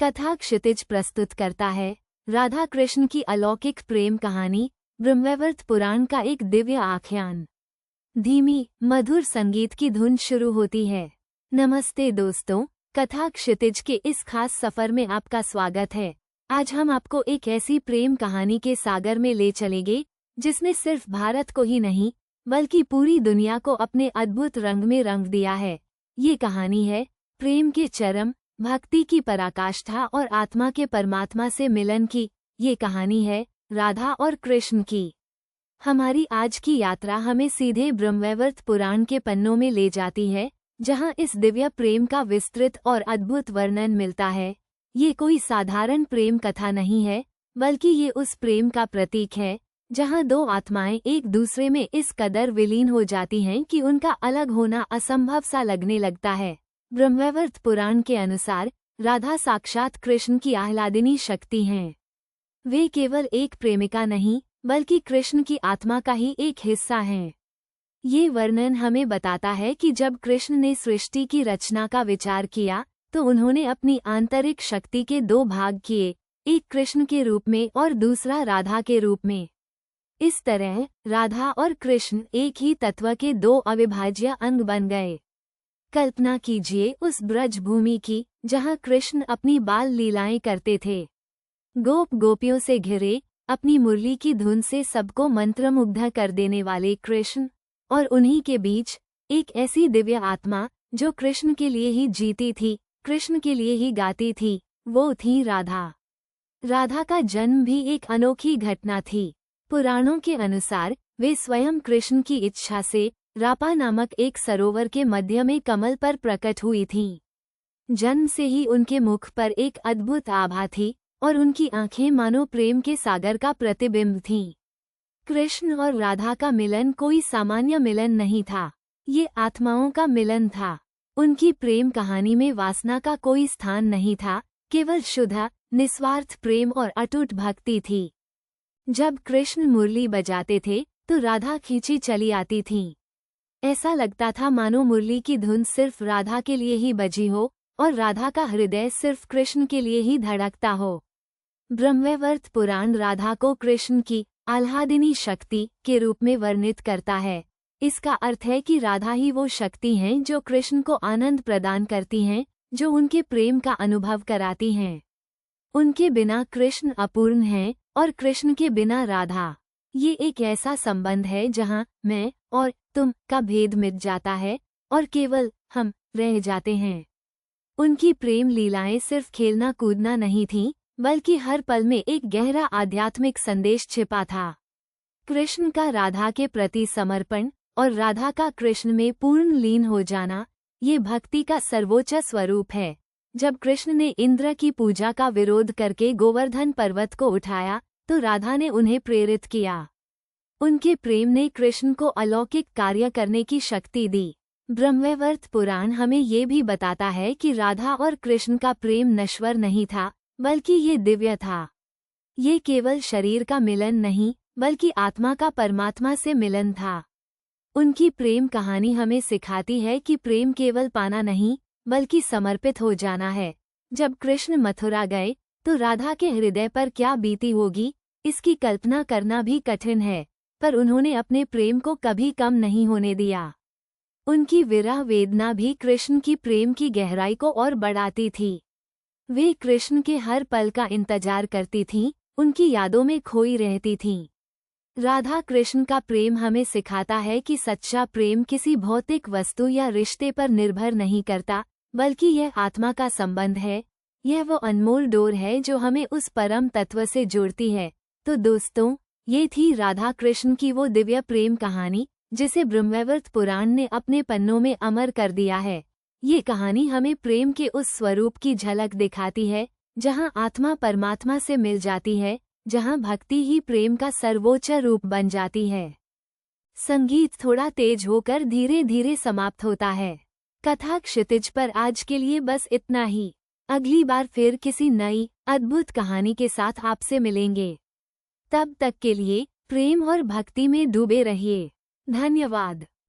कथा क्षितिज प्रस्तुत करता है राधा कृष्ण की अलौकिक प्रेम कहानी ब्रह्मवैवर्त पुराण का एक दिव्य आख्यान। धीमी मधुर संगीत की धुन शुरू होती है। नमस्ते दोस्तों, कथा क्षितिज के इस खास सफर में आपका स्वागत है। आज हम आपको एक ऐसी प्रेम कहानी के सागर में ले चलेंगे जिसने सिर्फ भारत को ही नहीं बल्कि पूरी दुनिया को अपने अद्भुत रंग में रंग दिया है। ये कहानी है प्रेम के चरम, भक्ति की पराकाष्ठा और आत्मा के परमात्मा से मिलन की। ये कहानी है राधा और कृष्ण की। हमारी आज की यात्रा हमें सीधे ब्रह्मवैवर्त पुराण के पन्नों में ले जाती है, जहां इस दिव्य प्रेम का विस्तृत और अद्भुत वर्णन मिलता है। ये कोई साधारण प्रेम कथा नहीं है, बल्कि ये उस प्रेम का प्रतीक है जहां दो आत्माएं एक दूसरे में इस कदर विलीन हो जाती हैं कि उनका अलग होना असंभव सा लगने लगता है। ब्रह्मवैवर्त पुराण के अनुसार राधा साक्षात कृष्ण की आह्लादिनी शक्ति हैं। वे केवल एक प्रेमिका नहीं बल्कि कृष्ण की आत्मा का ही एक हिस्सा हैं। ये वर्णन हमें बताता है कि जब कृष्ण ने सृष्टि की रचना का विचार किया तो उन्होंने अपनी आंतरिक शक्ति के दो भाग किए, एक कृष्ण के रूप में और दूसरा राधा के रूप में। इस तरह राधा और कृष्ण एक ही तत्व के दो अविभाज्य अंग बन गए। कल्पना कीजिए उस ब्रज भूमि की जहां कृष्ण अपनी बाल लीलाएं करते थे, गोप गोपियों से घिरे, अपनी मुरली की धुन से सबको मंत्रमुग्ध कर देने वाले कृष्ण, और उन्हीं के बीच एक ऐसी दिव्य आत्मा जो कृष्ण के लिए ही जीती थी, कृष्ण के लिए ही गाती थी, वो थी राधा। राधा का जन्म भी एक अनोखी घटना थी। पुराणों के अनुसार वे स्वयं कृष्ण की इच्छा से रापा नामक एक सरोवर के मध्य में कमल पर प्रकट हुई थीं। जन्म से ही उनके मुख पर एक अद्भुत आभा थी और उनकी आंखें मानो प्रेम के सागर का प्रतिबिंब थीं। कृष्ण और राधा का मिलन कोई सामान्य मिलन नहीं था, ये आत्माओं का मिलन था। उनकी प्रेम कहानी में वासना का कोई स्थान नहीं था, केवल शुद्ध, निस्वार्थ प्रेम और अटूट भक्ति थी। जब कृष्ण मुरली बजाते थे तो राधा खींची चली आती थीं। ऐसा लगता था मानो मुरली की धुन सिर्फ राधा के लिए ही बजी हो और राधा का हृदय सिर्फ कृष्ण के लिए ही धड़कता हो। ब्रह्मवैवर्त पुराण राधा को कृष्ण की आह्लादिनी शक्ति के रूप में वर्णित करता है। इसका अर्थ है कि राधा ही वो शक्ति हैं जो कृष्ण को आनंद प्रदान करती हैं, जो उनके प्रेम का अनुभव कराती हैं। उनके बिना कृष्ण अपूर्ण हैं और कृष्ण के बिना राधा। ये एक ऐसा संबंध है जहां मैं और तुम का भेद मिट जाता है और केवल हम रह जाते हैं। उनकी प्रेम लीलाएं सिर्फ खेलना कूदना नहीं थीं, बल्कि हर पल में एक गहरा आध्यात्मिक संदेश छिपा था। कृष्ण का राधा के प्रति समर्पण और राधा का कृष्ण में पूर्ण लीन हो जाना, ये भक्ति का सर्वोच्च स्वरूप है। जब कृष्ण ने इंद्र की पूजा का विरोध करके गोवर्धन पर्वत को उठाया तो राधा ने उन्हें प्रेरित किया। उनके प्रेम ने कृष्ण को अलौकिक कार्य करने की शक्ति दी। ब्रह्मवैवर्त पुराण हमें ये भी बताता है कि राधा और कृष्ण का प्रेम नश्वर नहीं था, बल्कि ये दिव्य था। ये केवल शरीर का मिलन नहीं, बल्कि आत्मा का परमात्मा से मिलन था। उनकी प्रेम कहानी हमें सिखाती है कि प्रेम केवल पाना नहीं, बल्कि समर्पित हो जाना है। जब कृष्ण मथुरा गए तो राधा के हृदय पर क्या बीती होगी, इसकी कल्पना करना भी कठिन है, पर उन्होंने अपने प्रेम को कभी कम नहीं होने दिया। उनकी विरह वेदना भी कृष्ण की प्रेम की गहराई को और बढ़ाती थी। वे कृष्ण के हर पल का इंतजार करती थीं, उनकी यादों में खोई रहती थीं। राधा कृष्ण का प्रेम हमें सिखाता है कि सच्चा प्रेम किसी भौतिक वस्तु या रिश्ते पर निर्भर नहीं करता, बल्कि यह आत्मा का संबंध है। यह वो अनमोल डोर है जो हमें उस परम तत्व से जोड़ती है। तो दोस्तों, ये थी राधा कृष्ण की वो दिव्य प्रेम कहानी जिसे ब्रह्मवैवर्त पुराण ने अपने पन्नों में अमर कर दिया है। ये कहानी हमें प्रेम के उस स्वरूप की झलक दिखाती है जहां आत्मा परमात्मा से मिल जाती है, जहां भक्ति ही प्रेम का सर्वोच्च रूप बन जाती है। संगीत थोड़ा तेज होकर धीरे धीरे समाप्त होता है। कथा क्षितिज पर आज के लिए बस इतना ही। अगली बार फिर किसी नई अद्भुत कहानी के साथ आपसे मिलेंगे। तब तक के लिए प्रेम और भक्ति में डूबे रहिए। धन्यवाद।